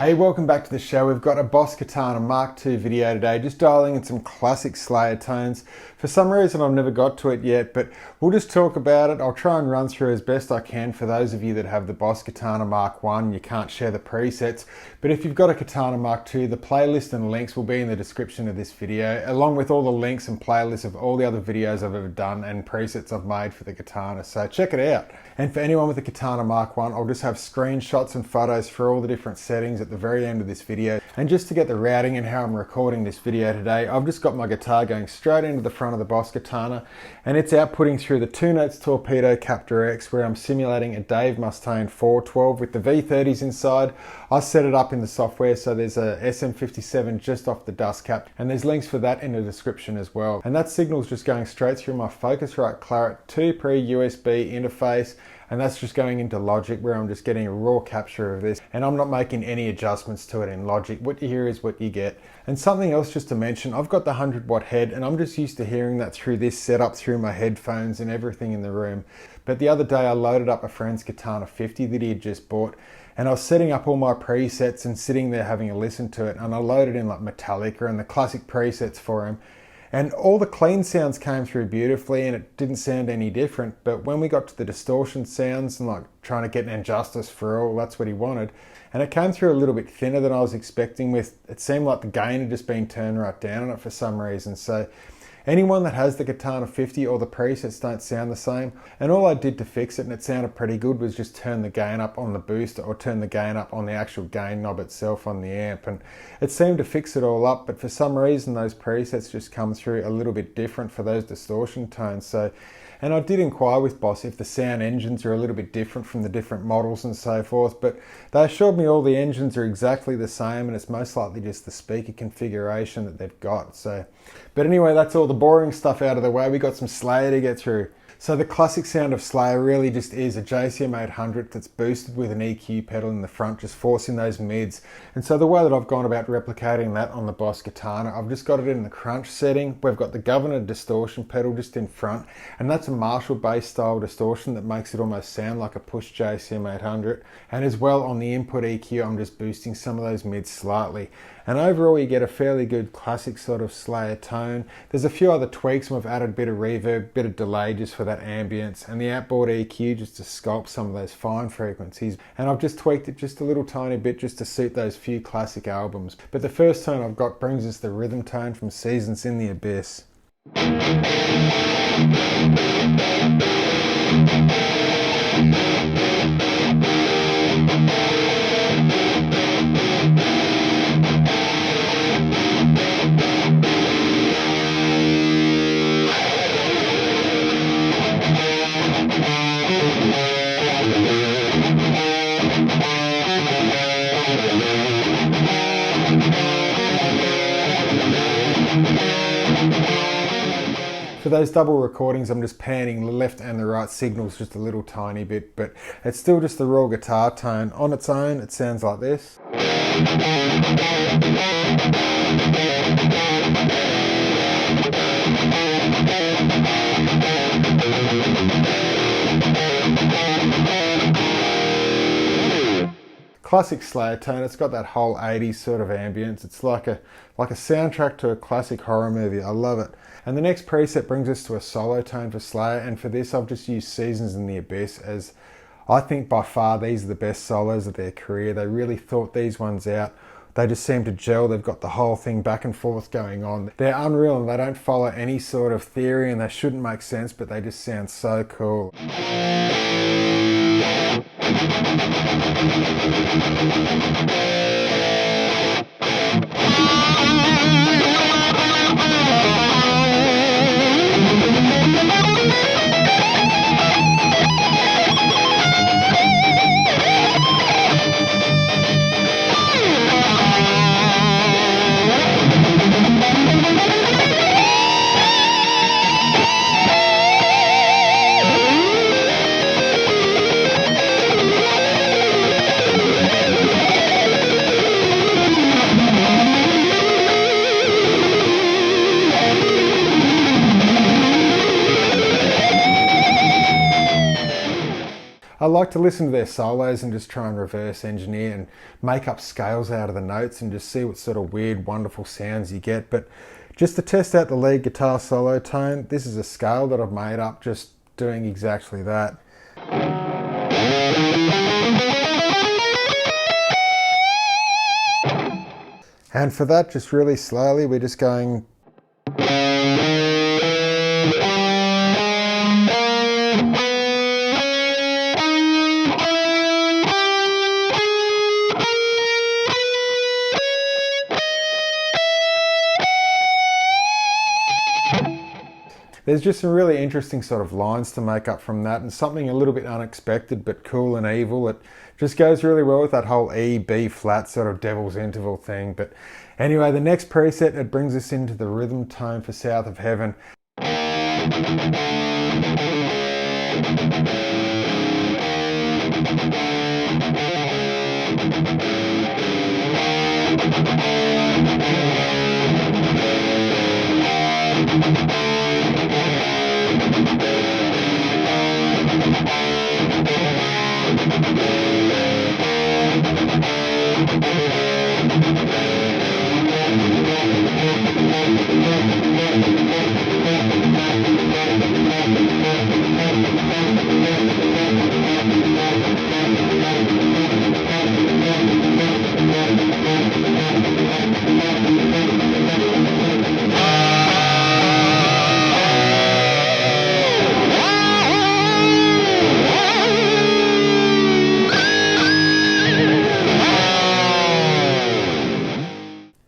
Hey, welcome back to the show. We've got a Boss Katana Mark II video today, just dialing in some classic Slayer tones. For some reason I've never got to it yet, but we'll just talk about it. I'll try and run through as best I can for those of you that have the Boss Katana Mark I. You can't share the presets, but if you've got a Katana Mark II, the playlist and links will be in the description of this video, along with all the links and playlists of all the other videos I've ever done and presets I've made for the Katana, so check it out. And for anyone with the Katana Mark I, I'll just have screenshots and photos for all the different settings at the very end of this video. And just to get the routing and how I'm recording this video today, I've just got my guitar going straight into the front of the Boss Katana, and it's outputting through the 2 notes Torpedo Captor X, where I'm simulating a Dave Mustaine 412 with the V30s inside. I set it up in the software, so there's a SM57 just off the dust cap, and there's links for that in the description as well. And that signal's just going straight through my Focusrite Claret 2 pre-USB interface, and that's just going into Logic, where I'm just getting a raw capture of this, and I'm not making any adjustments to it in Logic. What you hear is what you get. And something else just to mention, I've got the 100-watt head, and I'm just used to hearing that through this setup, through my headphones and everything in the room. But the other day I loaded up a friend's Katana 50 that he had just bought, and I was setting up all my presets and sitting there having a listen to it, and I loaded in like Metallica and the classic presets for him. And all the clean sounds came through beautifully and it didn't sound any different. But when we got to the distortion sounds and like trying to get an injustice for all, that's what he wanted. And it came through a little bit thinner than I was expecting. With it seemed like the gain had just been turned right down on it for some reason. So anyone that has the Katana 50 or the presets don't sound the same. And all I did to fix it, and it sounded pretty good, was just turn the gain up on the booster or turn the gain up on the actual gain knob itself on the amp. And it seemed to fix it all up, but for some reason those presets just come through a little bit different for those distortion tones. So, and I did inquire with Boss if the sound engines are a little bit different from the different models and so forth, but they assured me all the engines are exactly the same, and it's most likely just the speaker configuration that they've got. So, but anyway, that's all the boring stuff out of the way. We got some Slayer to get through. So the classic sound of Slayer really just is a JCM 800 that's boosted with an EQ pedal in the front, just forcing those mids. And so the way that I've gone about replicating that on the Boss Katana, I've just got it in the crunch setting. We've got the governor distortion pedal just in front, and that's a Marshall bass style distortion that makes it almost sound like a push JCM 800. And as well on the input EQ, I'm just boosting some of those mids slightly. And overall you get a fairly good classic sort of Slayer tone. There's a few other tweaks, and we've added a bit of reverb, bit of delay just for that ambience, and the outboard EQ just to sculpt some of those fine frequencies. And I've just tweaked it just a little tiny bit just to suit those few classic albums. But the first tone I've got brings us the rhythm tone from Seasons in the Abyss. For those double recordings, I'm just panning the left and the right signals just a little tiny bit, but it's still just the raw guitar tone. On its own, it sounds like this. Classic Slayer tone. It's got that whole 80s sort of ambience. It's like a soundtrack to a classic horror movie. I love it. And the next preset brings us to a solo tone for Slayer, and for this I've just used Seasons in the Abyss, as I think by far these are the best solos of their career. They really thought these ones out. They just seem to gel. They've got the whole thing back and forth going on. They're unreal and they don't follow any sort of theory, and they shouldn't make sense, but they just sound so cool. I like to listen to their solos and just try and reverse engineer and make up scales out of the notes and just see what sort of weird, wonderful sounds you get. But just to test out the lead guitar solo tone, this is a scale that I've made up just doing exactly that. And for that, just really slowly, we're just going. There's just some really interesting sort of lines to make up from that, and something a little bit unexpected but cool and evil. It just goes really well with that whole E, B flat sort of devil's interval thing. But anyway, the next preset, it brings us into the rhythm tone for South of Heaven.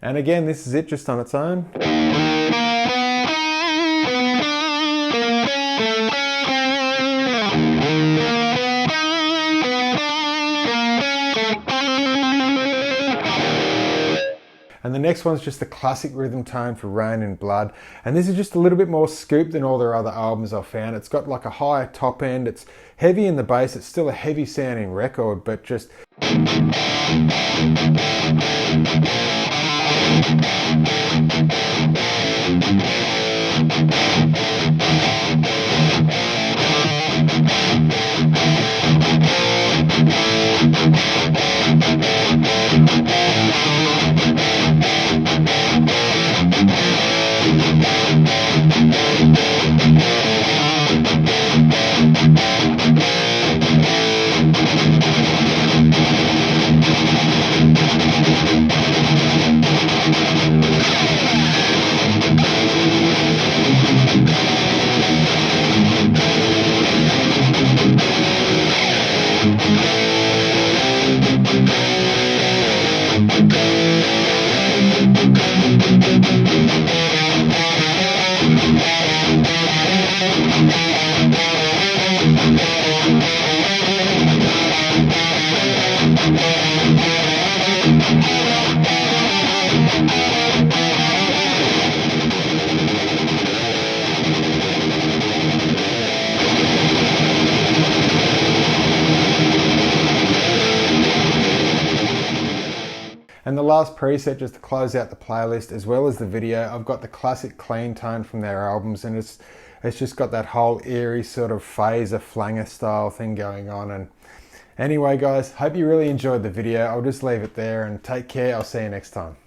And again, this is it just on its own. And the next one's just the classic rhythm tone for Rain in Blood. And this is just a little bit more scooped than all their other albums I've found. It's got like a higher top end, it's heavy in the bass, it's still a heavy sounding record, but just... And the last preset, just to close out the playlist as well as the video, I've got the classic clean tone from their albums, and it's just got that whole eerie sort of phaser flanger style thing going on. And anyway guys, hope you really enjoyed the video. I'll just leave it there and take care. I'll see you next time.